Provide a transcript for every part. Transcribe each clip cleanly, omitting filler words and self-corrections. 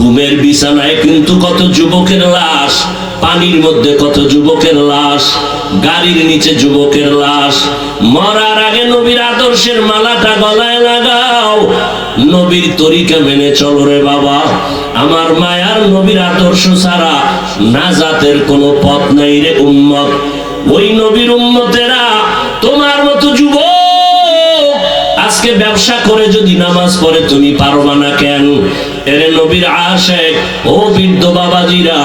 ঘুমের বিছানায় কিন্তু কত যুবকের লাশ, পানির মধ্যে কত যুবকের লাশ, গাড়ির নিচে যুবকের লাশ। মরার আগে নবীর আদর্শের মালাটা গলায় লাগাও, নবীর তরিকা মেনে চলো রে বাবা। আমার মায়ার নবীর আদর্শ ছাড়া নাজাতের কোনো পথ নাই রে উম্মত। ওই নবীর উম্মতেরা তোমার মতো যুবক আজকে ব্যবসা করে যদি নামাজ পড়ে তুমি পারবা না কেন? এরে নবীর আশেক ও বৃদ্ধ বাবাজিরা,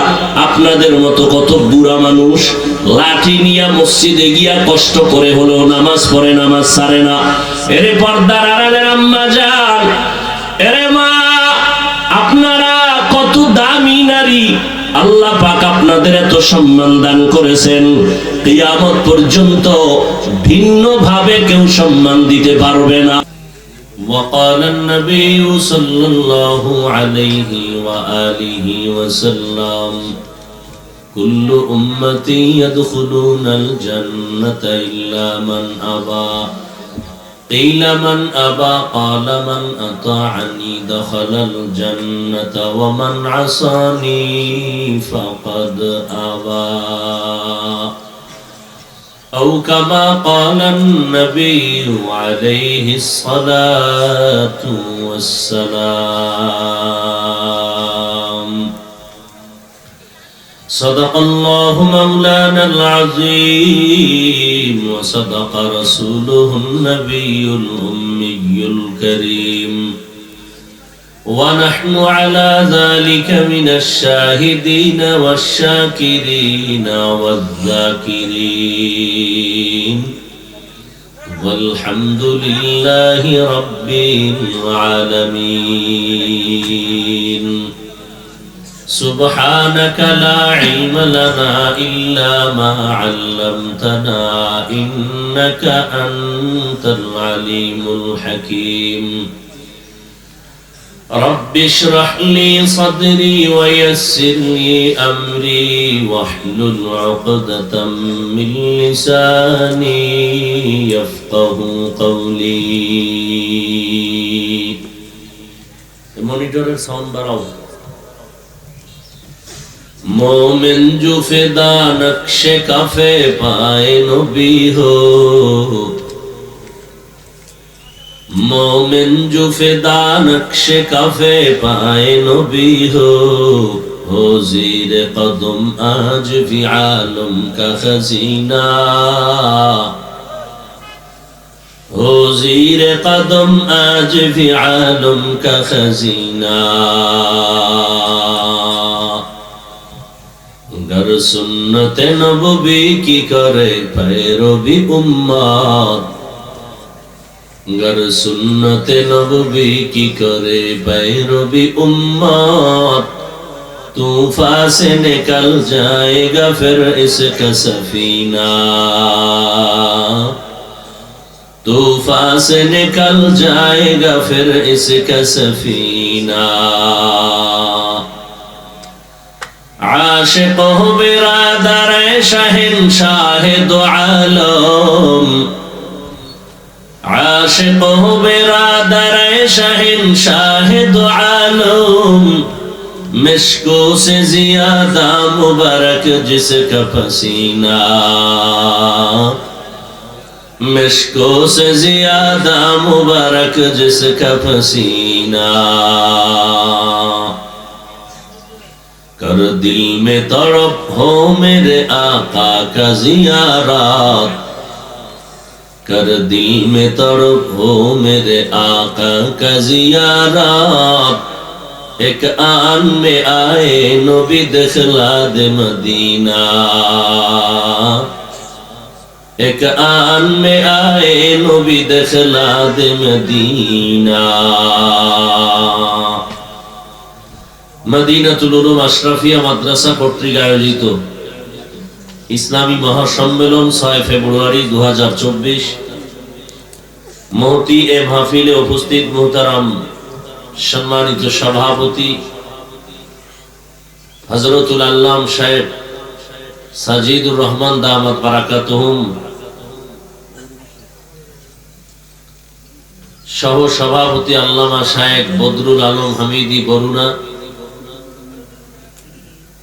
আপনাদের মতো কত বুড়া মানুষ লাঠি নিয়ে মসজিদে গিয়া কষ্ট করে হলেও নামাজ পড়ে, নামাজ ছাড়ে না। এরে পর্দার আড়ালের আম্মা যান, এরে মা, আপনারা কত দামি নারী, আল্লাহ পাক আপনাদের এত সম্মান দান করেছেন, কিয়ামত পর্যন্ত ভিন্ন ভাবে কেউ সম্মান দিতে পারবে না। وقال النبي صلى الله عليه وآله وسلم كل أمتي يدخلون الجنة إلا من أبى قيل من أبى قال من أطاعني دخل الجنة ومن عصاني فقد أبى أو كما قال النبي عليه الصلاة والسلام صدق الله مولانا العظيم وصدق رسوله النبي الأمي الكريم ونحن على ذلك من الشاهدين والشاكرين والذاكرين والحمد لله رب العالمين سبحانك لا علم لنا إلا ما علمتنا إنك أنت العليم الحكيم رب اشرح لي صدري ويسر لي أمري واحلل عقدة من لساني يفقه قولي মনিটরের সাউন্ড বাড়াও। मोमिन जो फिदा नक्शे काफे पाए नबी हो, मोमिन जो फिदा नक्शे काफे पाए नबी हो जीर कदम आज भी आलम का खजीना, हो जीर कदम आज भी आलम का खजीना। गर सुन्नत नबवी की करे पैरवी उम्मत, गर सुन्नत नबवी की करे पैरवी उम्मत, तूफान से निकल जाएगा फिर इसका सफीना, तूफान से निकल जाएगा फिर इसका सफीना। आशिक हो बिरादर शहंशाह दो आलम, आशिक हो बिरादर शहंशाह दो आलम, मिश्को से ज्यादा मुबारक जिसका पसीना, मिश्को से ज्यादा मुबारक जिसका पसीना। कर दिल में तड़प हो मेरे आका का जियारत, कर दिल में तड़प हो मेरे आका का जियारत, एक आन में आए नबी दिखला दे मदीना, एक आन में आए नबी दिखला दे मदीना। মদিনাতুল উলুম আশরাফিয়া মাদ্রাসা কর্তৃক আয়োজিত ইসলামী মহাসম্মেলন 6 ফেব্রুয়ারি 2024 মহতি এ মাহফিলে উপস্থিত মুহতারাম সম্মানিত সভাপতি হযরতুল আল্লাম সাহেব সাজিদুর রহমান দামাত বারাকাতুহুম, সহ সভাপতি আল্লামা শায়েখ বদরুল আলম হামিদি বরুণা,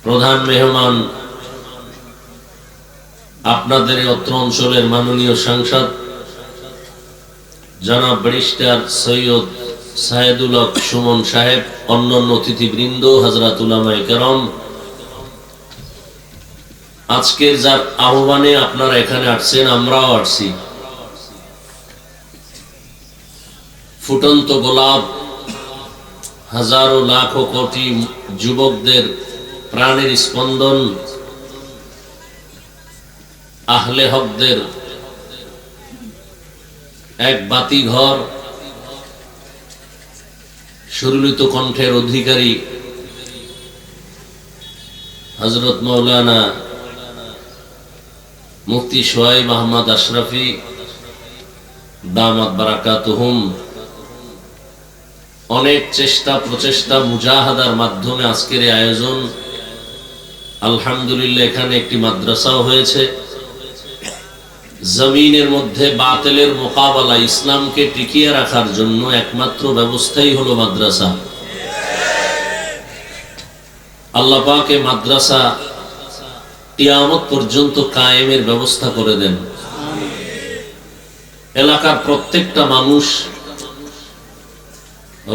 প্রধান মেহমান আপনাদের অত্র অঞ্চলের মাননীয় সাংসদ জনাব ব্যারিস্টার সৈয়দ সাহেদুল হক সুমন সাহেব, অন্যান্য অতিথিবৃন্দ, হযরত উলামায়ে কেরাম, আজকের যার আহ্বানে আপনারা এখানে আসছেন, আমরাও আসছি। ফুটন্ত গোলাপ, হাজারো লাখো কোটি যুবকদের প্রাণের স্পন্দন, আহলে হকদের এক বাতি ঘর, সুরলিত কণ্ঠের অধিকারী হযরত মাওলানা মুফতি সোহাইব আহমদ আশরাফি দামাত বারাকাতুহুম অনেক চেষ্টা প্রচেষ্টা মুজাহাদার মাধ্যমে আজকের এই আয়োজন। আলহামদুলিল্লাহ এখানে একটি মাদ্রাসাও হয়েছে। জমিনের মধ্যে বাতিলের মোকাবেলা, ইসলামকে টিকিয়ে রাখার জন্য একমাত্র ব্যবস্থাই হলো মাদ্রাসা। আল্লাহ পাক এই মাদ্রাসা কিয়ামত পর্যন্ত কায়েমের ব্যবস্থা করে দেন। এলাকার প্রত্যেকটা মানুষ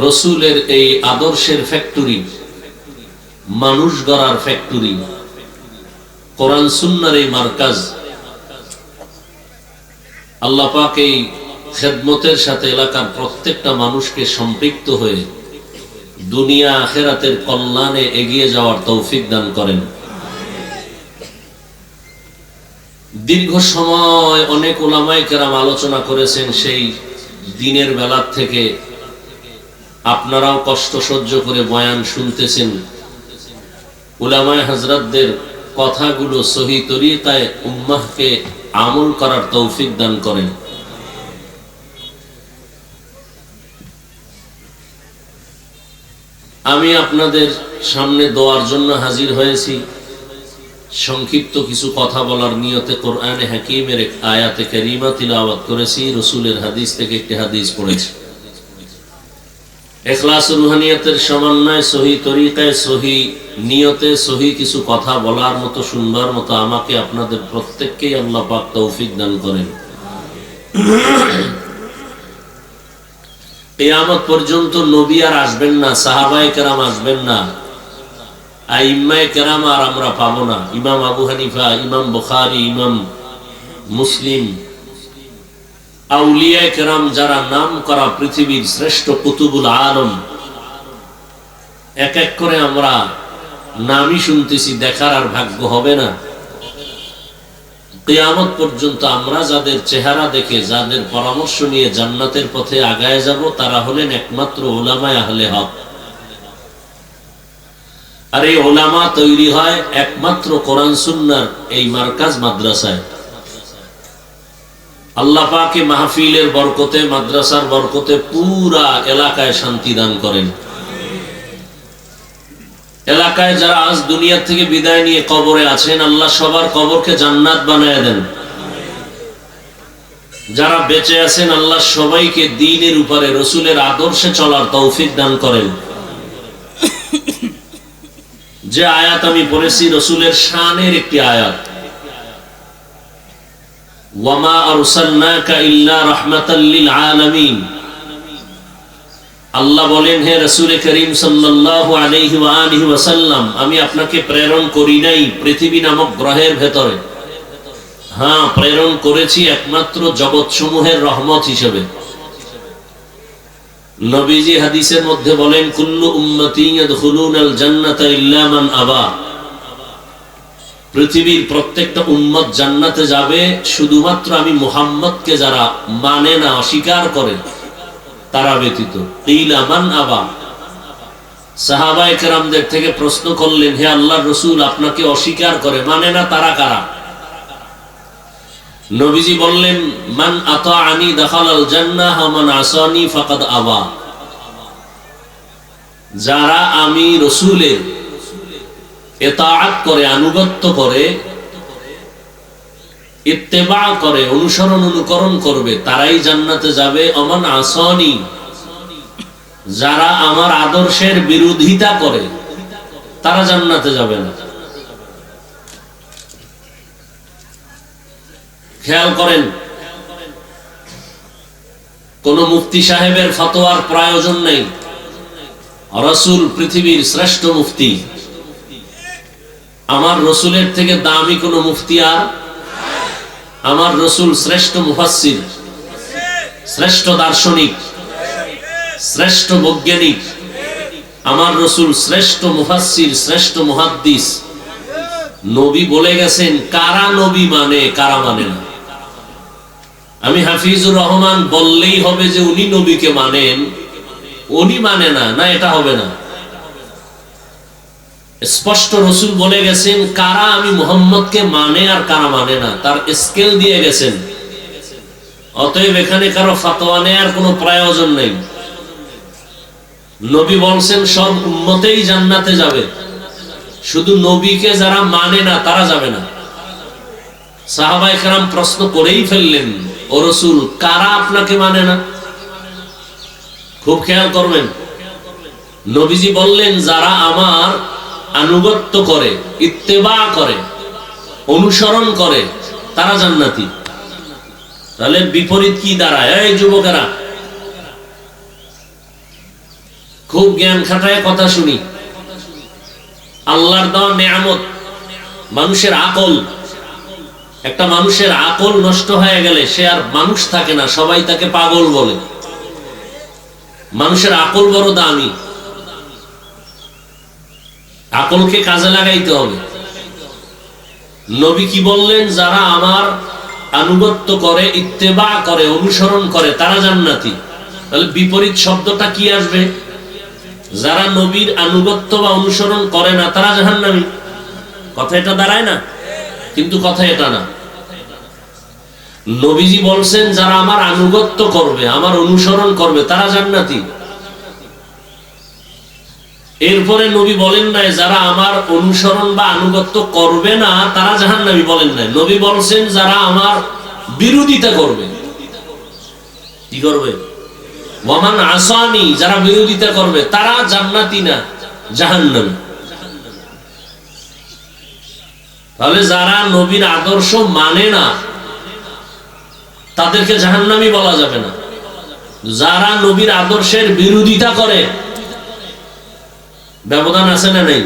রসুলের এই আদর্শের ফ্যাক্টরি, মানুষ গড়ার ফ্যাক্টরি, কোরআন সুন্নাহর এই মার্কাজ। আল্লাহ পাক এই খেদমতের সাথে এলাকার প্রত্যেকটা মানুষকে সম্পৃক্ত হয়ে দুনিয়া আখিরাতের কল্যাণে এগিয়ে যাওয়ার তৌফিক দান করেন। দীর্ঘ সময় অনেক উলামায়ে কেরাম আলোচনা করেছেন, সেই দিনের বেলা থেকে আপনারাও কষ্ট সহ্য করে বয়ান শুনতেছেন। উলামায়ে হযরতদের কথাগুলো সহি তরিকায় উম্মাহকে আমল করার তৌফিক দান করেন। আমি আপনাদের সামনে দোয়ার জন্য হাজির হয়েছি। সংক্ষিপ্ত কিছু কথা বলার নিয়তে কোরআনে হাকিমের এক আয়াতে কারীমা তিলাওয়াত করেছি, রাসূলের হাদিস থেকে একটি হাদিস পড়েছি। ইখলাস ও রুহানিয়তের সমন্বয়ে সহি তরিকায়, সহি নিয়তে, সহি কিছু কথা বলার মতো, শুনবার মতো আমাকে আপনাদের প্রত্যেককেই আল্লাহ পাক তৌফিক দান করেন। কিয়ামত পর্যন্ত নবী আর আসবেন না, সাহাবায়ে কেরাম আসবেন না, আইম্মায়ে কেরাম আর আমরা পাবো না। ইমাম আবু হানিফা, ইমাম বুখারী, ইমাম মুসলিম, আউলিয়ায়ে কেরাম, যারা নাম করা পৃথিবীর শ্রেষ্ঠ কুতুবুল আলম, এক এক করে আমরা নামই শুনতেছি, দেখার আর ভাগ্য হবে না। কিয়ামত পর্যন্ত আমরা যাদের চেহারা দেখে, যাদের পরামর্শ নিয়ে জান্নাতের পথে আগায় যাব, তারা হলেন একমাত্র উলামায়ে আহলে হক। আর এই উলামা তৈরি হয় একমাত্র কোরআন সুন্নাহর এই মার্কাজ মাদ্রাসায়। আল্লাহ পাক এই মাহফিলের বরকতে, মাদ্রাসার বরকতে পুরা এলাকায় শান্তি দান করেন। এলাকায় যারা আজ দুনিয়া থেকে বিদায় নিয়ে কবরে আছেন, আল্লাহ সবার কবরকে জান্নাত বানায় দেন। যারা বেঁচে আছেন, আল্লাহ সবাইকে দ্বীনের উপরে, রাসূলের আদর্শে চলার তৌফিক দান করেন। যে আয়াত আমি পড়েছি রাসূলের শানের একটি আয়াত, ওয়ামা আরসালনাকা ইল্লা রাহমাতাল লিল আলামিন। আল্লাহ বলেন, হে রাসূল করিম সাল্লাল্লাহু আলাইহি ওয়া আলিহি ওয়াসাল্লাম, আমি আপনাকে প্রেরণ করি নাই পৃথিবী নামক গ্রহের ভেতরে, হ্যাঁ প্রেরণ করেছি একমাত্র জগৎসমূহের রহমত হিসেবে। নবীজি হাদিসের মধ্যে বলেন, কুল্লু উম্মতি ইয়াদখুলুনাল জান্নাতা ইল্লা মান আবা। পৃথিবীর প্রত্যেকটা উম্মত জান্নাতে যাবে, শুধুমাত্র আমি মুহাম্মদকে যারা মানে না, অস্বীকার করে, তারা ব্যতীত। কিলা মান আবা। সাহাবায়ে কেরামদের থেকে প্রশ্ন করলেন, হে আল্লাহর রাসূল, আপনাকে অস্বীকার করে, মানে না, তারা কারা? নবীজি বললেন, মান আতাআনি দাখালাল জান্নাহ ওয়া মান আসানি ফাকাদ আবা। যারা আমি রাসূলের ইতাআত করে, আনুগত্য করে, ইত্তেবা করে, অনুসরণ অনুকরণ করবে, তারাই জান্নাতে যাবে। ওমান আসানি, যারা আমার আদর্শের বিরোধিতা করে, তারা জান্নাতে যাবে না। খেয়াল করেন, কোন মুফতি সাহেবের ফতোয়ার প্রয়োজন নেই। রাসূল পৃথিবীর শ্রেষ্ঠ মুফতি। আমার রসুলের থেকে দামি কোন মুফতি আর? আমার রসুল শ্রেষ্ঠ মুফাসসির, শ্রেষ্ঠ দার্শনিক, শ্রেষ্ঠ বৈজ্ঞানিক। আমার রসুল শ্রেষ্ঠ মুফাসসির, শ্রেষ্ঠ মুহাদ্দিস। নবী বলে গেছেন কারা নবী মানে, কারা মানে না। আমি হাফিজুর রহমান বললেই হবে যে উনি নবীকে মানেন, উনি মানে না, না এটা হবে না। স্পষ্ট রসুল বলে গেছেন কারা আমি মুহাম্মদকে মানে আর কারা মানে না, তার স্কেল দিয়ে গেছেন। অতএব এখানে কারো ফতোয়া নেওয়ার কোনো প্রয়োজন নেই। নবী বলছেন সব উম্মতেই জান্নাতে যাবে, শুধু নবীকে যারা মানে না তারা যাবে না। সাহাবায়ে কেরাম প্রশ্ন করেই ফেললেন, ও রাসূল কারা আপনাকে মানে না? খুব খেয়াল করবেন, নবীজি বললেন যারা আমার আনুগত্য করে, ইত্তেবা করে, অনুসরণ করে তারা জান্নাতি। তাহলে বিপরীত কি দাঁড়ায়? এই যুবকেরা খুব জ্ঞান খাটায় কথা শুনি। আল্লাহর দেওয়া নেয়ামত মানুষের আকল। একটা মানুষের আকল নষ্ট হয়ে গেলে সে আর মানুষ থাকে না, সবাই তাকে পাগল বলে। মানুষের আকল বড় দামি, আকলকে কাজে লাগাইতে হবে। নবী কি বললেন? যারা আমার আনুগত্য করে, ইত্তেবা করে, অনুসরণ করে তারা জান্নাতি। তাহলে বিপরীত শব্দটা কি আসবে? যারা নবীর আনুগত্য বা অনুসরণ করে না তারা জাহান্নামী। কথা এটা দাঁড়ায় না? কিন্তু কথা এটা না। নবীজি বলছেন যারা আমার আনুগত্য করবে, আমার অনুসরণ করবে তারা জান্নাতি। এরপরে নবী বলেন নাই যারা আমার অনুসরণ বা আনুগত্য করবে না তারা জাহান্নামী, বলেন নাই। নবী বলছেন যারা আমার বিরোধিতা করবে। কি করবে? ওয়ামান আসানি, যারা বিরোধিতা করবে তারা জান্নাতি না, জাহান্নামী। তাহলে যারা নবীর আদর্শ মানে না তাদেরকে জাহান্নামী বলা যাবে না। যারা নবীর আদর্শের বিরোধিতা করে, ব্যবধান আছে না নেই?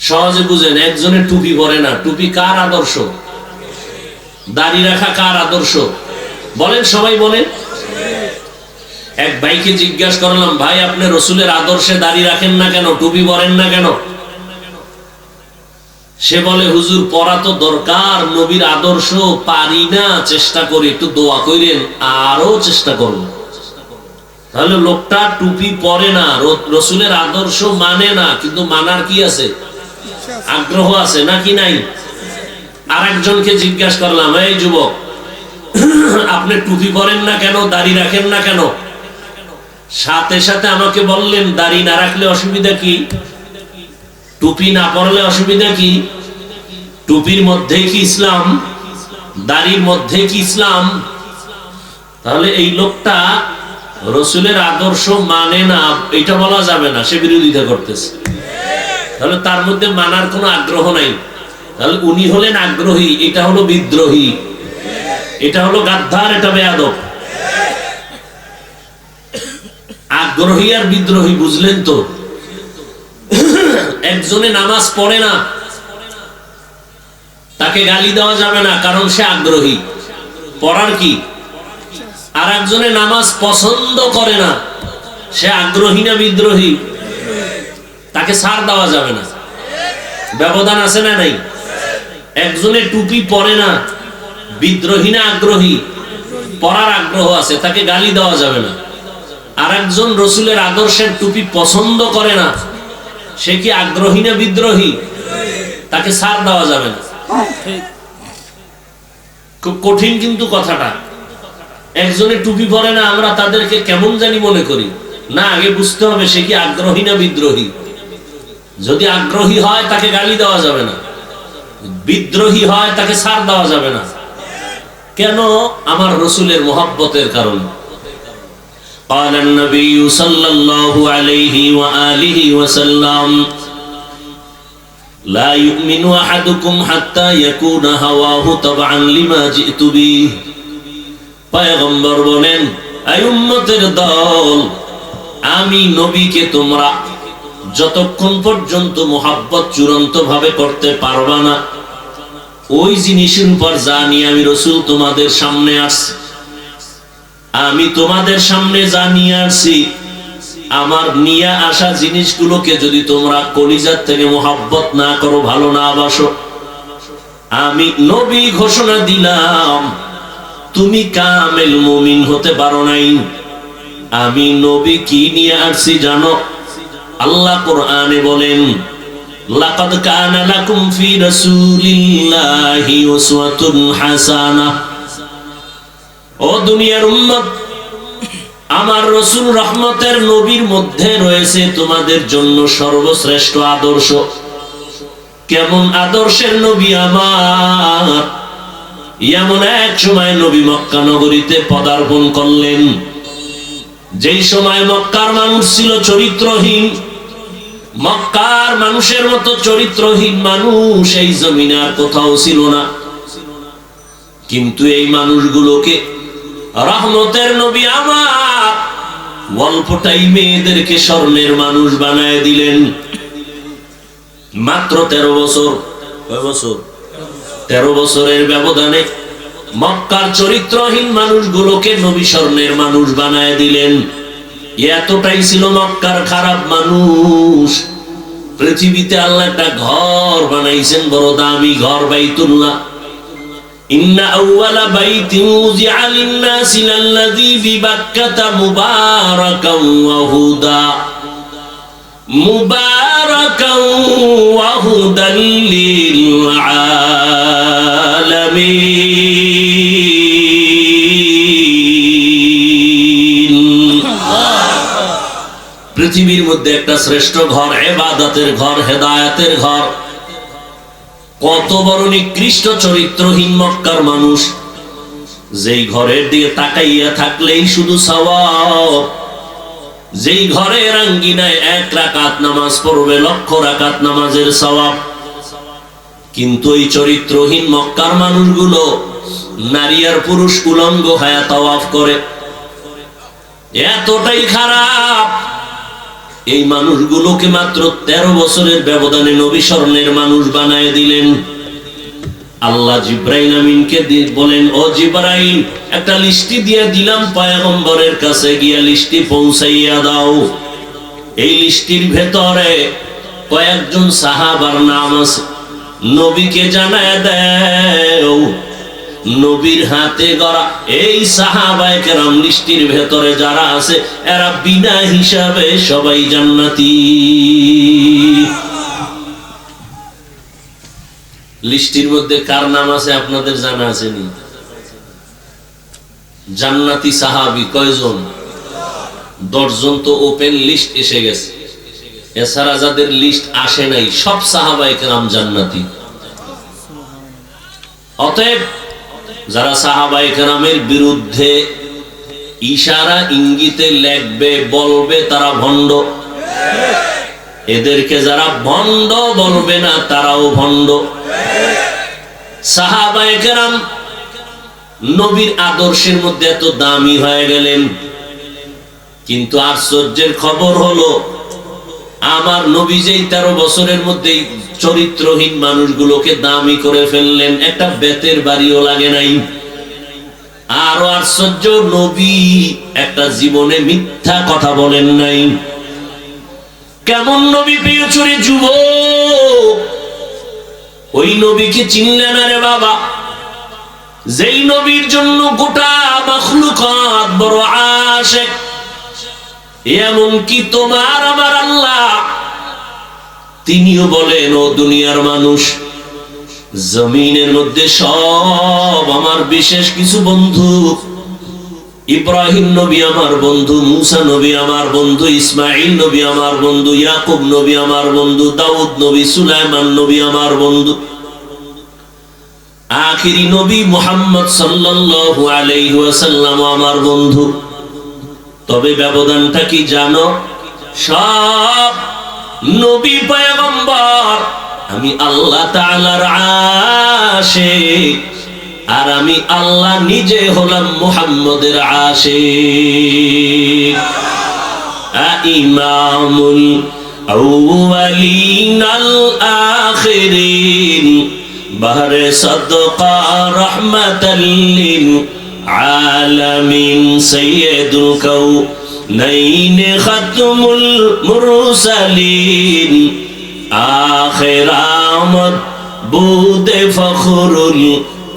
সহজে বুঝেন, একজনে টুপি পরে না, টুপি কার আদর্শ? দাড়ি রাখা কার আদর্শ? বলেন, সবাই বলেন। এক ভাইকে জিজ্ঞাসা করলাম, ভাই আপনি রসুলের আদর্শে দাড়ি রাখেন না কেন, টুপি পরেন না কেন? সে বলে হুজুর পড়া তো দরকার, নবীর আদর্শ পারি না, চেষ্টা করি, একটু দোয়া করেন, আরো চেষ্টা করব। তাহলে লোকটা টুপি পরে না, রসুলের আদর্শ মানে না, কিন্তু মানার কি আছে? আগ্রহ আছে নাকি নাই? আর একজনকে জিজ্ঞাসা করলাম, এই যুবক আপনি টুপি পরেন না কেন, দাড়ি রাখেন না কেন? সাথে সাথে আমাকে বললেন দাড়ি না রাখলে অসুবিধা কি, টুপি না পরলে অসুবিধা কি? টুপির মধ্যে কি ইসলাম? দাড়ির মধ্যে কি ইসলাম? তাহলে এই লোকটা রসুলের আদর্শ মানে না, এটা বলা যাবে না, সে বিরোধিতা করতেছে। তাহলে তার মধ্যে মানার কোনো আগ্রহ নাই। তাহলে উনি হলেন আগ্রহী, এটা হলো বিদ্রোহী, এটা হলো গাদ্দার, এটা বেয়াদব। আগ্রহী আর বিদ্রোহী বুঝলেন তো? একজনে নামাজ পড়ে না, তাকে গালি দেওয়া যাবে না, কারণ সে আগ্রহী, পড়ার কি। আর একজনে নামাজ পছন্দ করে না, সে আগ্রহী না বিদ্রোহী, তাকে ছাড় দেওয়া যাবে না। ব্যবধান আছে না নাই? একজনে টুপি পরে না, বিদ্রোহী না আগ্রহী? পড়ার আগ্রহ আছে, তাকে গালি দেওয়া যাবে না। আর একজন রসুলের আদর্শের টুপি পছন্দ করে না, সে কি আগ্রহী না বিদ্রোহী? তাকে ছাড় দেওয়া যাবে না। খুব কঠিন কিন্তু কথাটা। একজনে টুপি পরে না, আমরা তাদেরকে কেমন জানি মনে করি না, আগে বুঝতে হবে সে কি আগ্রহী না বিদ্রোহী। যদি আগ্রহী হয় তাকে গালি দেওয়া যাবে না, বিদ্রোহী হয় তাকে ছাড় দেওয়া যাবে না। কেন? আমার রসুলের মোহাব্বতের কারণে। قال النبي صلى الله عليه وآله وسلم লা ইউমিনু আহাদুকুম হাত্তা ইয়াকুনা হাওয়াহু তাবআন লিমা জিতু বিহি। পয়গম্বর বলেন, এই উম্মতের দল, আমি নবীকে তোমরা যতক্ষণ পর্যন্ত মোহাব্বত চূড়ান্ত ভাবে করতে পারবা না, ওই জিনিসের উপর যা নিয়ে আমি রাসূল তোমাদের সামনে আসছি, আমি তোমাদের সামনে যা নিয়ে আসছি, আমার নিয়ে আসা জিনিসগুলোকে যদি তোমরা কলিজার থেকে মোহাব্বত না করো, ভালো না বাসো, আমি নবী ঘোষণা দিলাম তুমি কামেল মুমিন হতে পারো নাই। আমি নবী কি নিয়ে আসছি জানো? আল্লাহ কোরআনে বলেন, লাকাদ কানা লাকুম ফি রাসূলিল্লাহি উসওয়াতুন হাসানাহ। ও দুনিয়ার উম্মত, আমার রাসূল রহমতের নবীর মধ্যে রয়েছে তোমাদের জন্য সর্বশ্রেষ্ঠ আদর্শ। কেমন আদর্শের নবী আমার! এমন এক সময় নবী মক্কা নগরীতে পদার্পণ করলেন, যেই সময় মক্কার মানুষ ছিল চরিত্রহীন। মক্কার মানুষের মতো চরিত্রহীন মানুষ এই জমিনে আর কোথাও ছিল না। কিন্তু এই মানুষগুলোকে রহমতের নবী আমার অল্প টাইমে এদেরকে স্বর্ণের মানুষ বানায় দিলেন। মাত্র 13 বছর। কয় বছর? 13 বছরের ব্যবধানে মক্কার চরিত্রহীন মানুষগুলোকে নবী স্বর্ণের মানুষ বানায় দিলেন। এতটাই ছিল মক্কার খারাপ মানুষ। পৃথিবীতে আল্লাহ একটা ঘর বানাইছেন, বড় দামি ঘর, বাইতুল্লাহ। ইন্না আউওয়ালা বাইতিন উযিআ লিন-নাসি লাল্লাযী বিবাক্কাতা মুবারাকান ওয়া হুদা, মুবারাকান ওয়া হুদাল লিল আলামিন। পৃথিবীর মধ্যে একটা শ্রেষ্ঠ ঘর, ইবাদতের ঘর, হেদায়েতের ঘর। কত বড় নিকৃষ্ট চরিত্রহীন মক্কার মানুষ, যেই ঘরের দিকে তাকাইয়া থাকলেই শুধু সওয়াব। যেই ঘরের আঙ্গিনায় 1 রাকাত নামাজ পড়বে, 1,00,000 রাকাত নামাজের সওয়াব। কিন্তু এই চরিত্রহীন মক্কার মানুষগুলো নারী আর পুরুষ উলঙ্গ হয়ে তাওয়াফ করে। এতটাই খারাপ। এই মানুষগুলোকে মাত্র 13 বছরের ব্যবধানে নবী স্বর্ণের মানুষ বানায় দিলেন। আল্লাহ জিব্রাইল আমিনকে বলেন, ও জিব্রাইল, একটা লিস্টি দিয়ে দিলাম, পয়গম্বরের কাছে গিয়া লিস্টি পৌঁছাইয়া দাও। এই লিস্টির ভেতরে কয়েকজন সাহাবার নাম আছে, নবীকে জানায় দাও। নবীর হাতে গড়া এই সাহাবায়ে কেরাম লিস্টির ভেতরে যারা আছে, এরা বিনা হিসাবে সবাই জান্নাতি। লিস্টির মধ্যে কার নাম আছে আপনাদের জানা আছে নি? জান্নাতি সাহাবী কয়জন? 10 জন তো ওপেন লিস্ট এসে গেছে। এছাড়া যাদের লিস্ট আসে নাই, সব সাহাবায়ে কেরাম জান্নাতি। অতএব যারা সাহাবায়ে কেরামের বিরুদ্ধে ইশারা ইঙ্গিতে লেখবে, বলবে, তারা ভণ্ড। এদেরকে যারা ভণ্ড বলবে না, তারাও ভণ্ড। সাহাবায়ে কেরাম নবীর আদর্শের মধ্যে এত দামি হয়ে গেলেন, কিন্তু আশ্চর্যের খবর হলো, আমার নবী যেই 13 বছরের মধ্যেই চরিত্রহীন মানুষগুলোকে দামি করে ফেললেন, একটা বেতের বাড়িও লাগে নাই। আরো আশ্চর্য, নবী একটা জীবনে মিথ্যা কথা বলেন নাই। কেমন নবী পেয়েছ রে যুবক? ওই নবীকে চিনলে না রে বাবা, যেই নবীর জন্য গোটা মাখলুকাত বড় আশিক। এমন কি তোমার আমার আল্লাহ, তিনিও বলেন, ও দুনিয়ার মানুষ, জমিনের মধ্যে সব আমার বিশেষ কিছু বন্ধু। ইব্রাহিম নবী আমার বন্ধু, মুসা নবী আমার বন্ধু, ইসমাইল নবী আমার বন্ধু, ইয়াকুব নবী আমার বন্ধু, দাউদ নবী, সুলাইমান নবী আমার বন্ধু, আখিরি নবী মুহাম্মদ সাল্লাল্লাহু আলাইহি ওয়াসাল্লাম আমার বন্ধু। তবে ব্যবধানটা কি জানো? সব নবী পয়গম্বর আমি আল্লাহ তাআলার আশিক, আর আমি আল্লাহ নিজে হলাম মুহাম্মদের আশিক। ইমামুল আউয়ালিন আল আখিরিন বাহরে সাদকা রাহমাতাল লিল আলামিন সাইয়্যিদুল কাউনাইন খাতমুল মুরসালিন আখির আমদ বুদে ফখরুল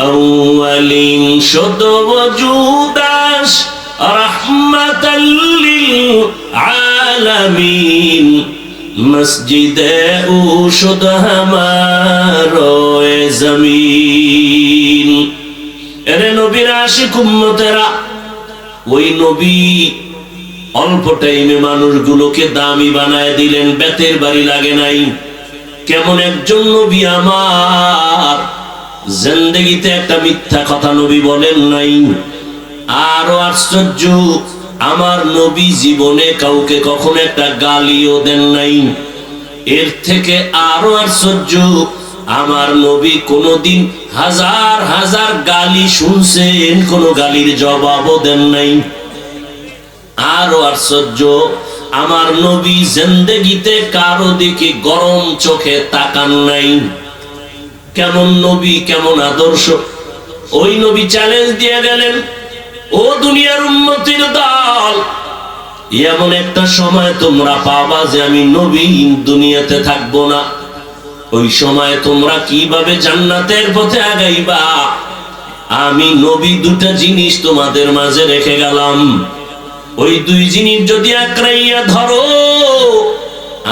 আউয়ালিন শুদ ওজুদাস রাহমাতাল লিল আলামিন মসজিদে উশুদ হামারোয়ে জমিন। এরে নবীর আশিক উম্মতেরা, ওই নবী অল্প টাইমে মানুষগুলোকে দামি বানায় দিলেন, বেতের বাড়ি লাগে নাই। কেমন একজন নবী আমার, জিন্দেগিতে একটা মিথ্যা কথা নবী বলেন নাই। আরো আশ্চর্য, আমার নবী জীবনে কাউকে কখনো একটা গালিও দেন নাই। এর থেকে আরো আশ্চর্য, আমার নবী কোনদিন হাজার হাজার গালি শুনছেন, কোনো গালির জবাবও দেন নাই। আরো আশ্চর্য, আমার নবী জিন্দেগিতে কারো দিকে গরম চোখে তাকান নাই। কেমন নবী, কেমন আদর্শ! ওই নবী চ্যালেঞ্জ দিয়ে গেলেন, ও দুনিয়ার উম্মতির দল, এমন একটা সময় তোমরা পাবা যে আমি নবী দুনিয়াতে থাকবো না। ওই সময় তোমরা কিভাবে জান্নাতের পথে আগাইবা? আমি নবী দুটা জিনিস তোমাদের মাঝে রেখে গেলাম। ওই দুই জিনিস যদি আঁকড়াইয়া ধরো,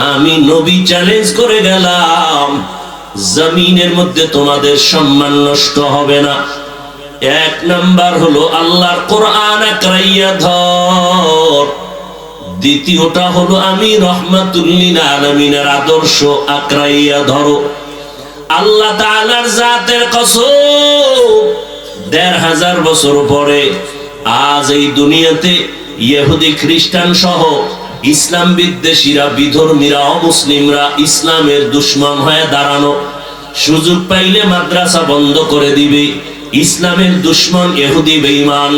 আমি নবী চ্যালেঞ্জ করে গেলাম, জমিনের মধ্যে তোমাদের সম্মান নষ্ট হবে না। এক নাম্বার হলো আল্লাহর কোরআন আঁকড়াইয়া ধর। দ্বিতীয়টা হলো আমি রহমাতুল লিল আলামিনের আদর্শ আঁকড়াইয়া ধরো। আল্লাহ তাআলার জাতের কসম, ১৫০০ বছর পরে আজ এই দুনিয়াতে ইহুদি খ্রিস্টান সহ ইসলাম বিদ্বেষীরা, বিধর্মীরা, অমুসলিমরা ইসলামের দুশমন হয়ে দাঁড়ানো, সুযোগ পাইলে মাদ্রাসা বন্ধ করে দিবে। ইসলামের দুশমন ইহুদি বেঈমান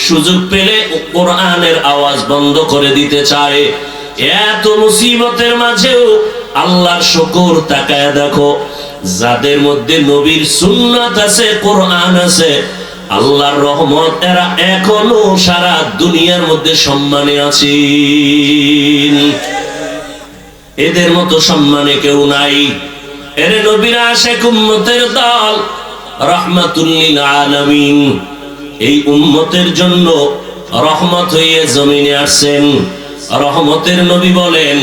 সুযোগ পেলে কোরআনের আওয়াজ বন্ধ করে দিতে চায়। এত মুসিবতের মাঝেও আল্লাহর শুকর, তাকায় দেখো, যাদের মধ্যে নবীর সুন্নাত আছে, কোরআন আছে, আল্লাহর রহমত, এরা এখনো সারা দুনিয়ার মধ্যে সম্মানে আছে। এদের মতো সম্মানে কেউ নাই। এর নবীর আশিক উম্মতের দল, রাহমাতুল লিল আলামিন, এই উম্মতের জন্য রহমত হয়ে জমিনে আসছেন। রহমতের নবী বলেন,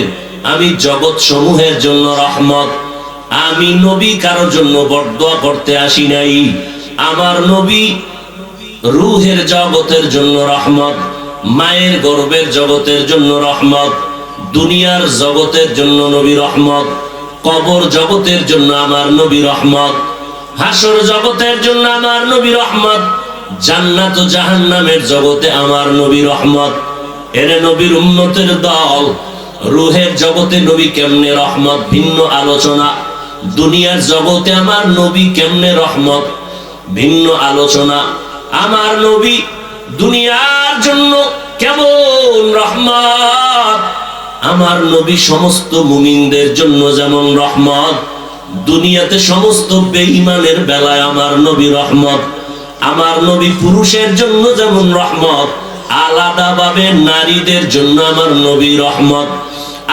আমি জগৎ সমূহের জন্য রহমত। আমি নবী কারোর জন্য বরদোয়া করতে আসি নাই। আমার নবী রূহের জগতের জন্য রহমত, মায়ের গর্ভের জগতের জন্য রহমত, দুনিয়ার জগতের জন্য নবী রহমত, কবর জগতের জন্য আমার নবী রহমত, হাসর জগতের জন্য আমার নবী রহমত, জান্নাত ও জাহান্নামের জগতে আমার নবী রহমত। এর নবীর উম্মতের দল, রূহের জগতে নবী কেমনে রহমত ভিন্ন আলোচনা, দুনিয়ার জগতে আমার নবী কেমনে রহমত ভিন্ন আলোচনা। আমার নবী দুনিয়ার জন্য কেমন রহমত, আমার নবী সমস্ত মুমিনদের জন্য যেমন রহমত, দুনিয়াতে সমস্ত বেঈমানের বেলায় আমার নবী রহমত। আমার নবী পুরুষের জন্য যেমন রহমত, আলাদাভাবে নারীদের জন্য আমার নবী রহমত।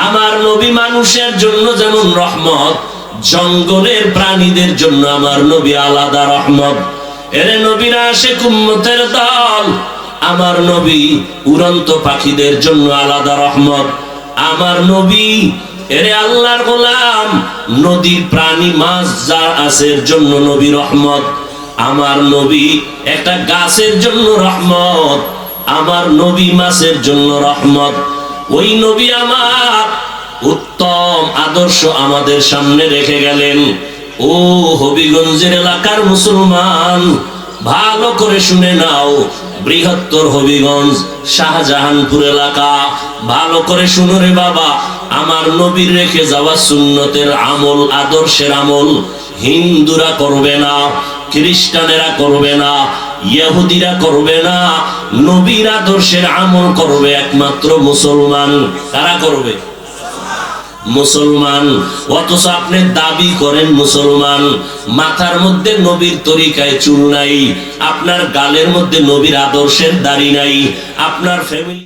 আমার নবী মানুষের জন্য যেমন রহমত, জঙ্গলের প্রাণীদের জন্য আমার নবী আলাদা রহমত। এর নবীর আশিক উম্মতের দল, আমার নবী উড়ন্ত পাখিদের জন্য আলাদা রহমত। আমার নবী এরে আল্লাহর গোলাম, নদীর প্রাণী মাছ যা আছে এর জন্য নবী রহমত। আমার নবী একটা গাছের জন্য রহমত, আমার নবী মাছের জন্য রহমত। ওই নবী আমার উত্তম আদর্শ আমাদের সামনে রেখে গেলেন। ও হবিগঞ্জের এলাকার মুসলমান, ভালো করে শুনে নাও, বৃহত্তর হবিগঞ্জ শাহজাহানপুর এলাকা, ভালো করে শুনো রে বাবা। আমার নবীর রেখে যাওয়া সুন্নতের আমল, আদর্শের আমল হিন্দুরা করবে না, খ্রিস্টানেরা করবে না, ইহুদিরা করবে না। নবীর আদর্শের আমল করবে একমাত্র মুসলমান। কারা করবে? মুসলমান। অথচ আপনি দাবি করেন মুসলমান, মাথার মধ্যে নবীর তরিকায় চুল নাই, আপনার গালের মধ্যে নবীর আদর্শের দাড়ি নাই, আপনার ফ্যামিলি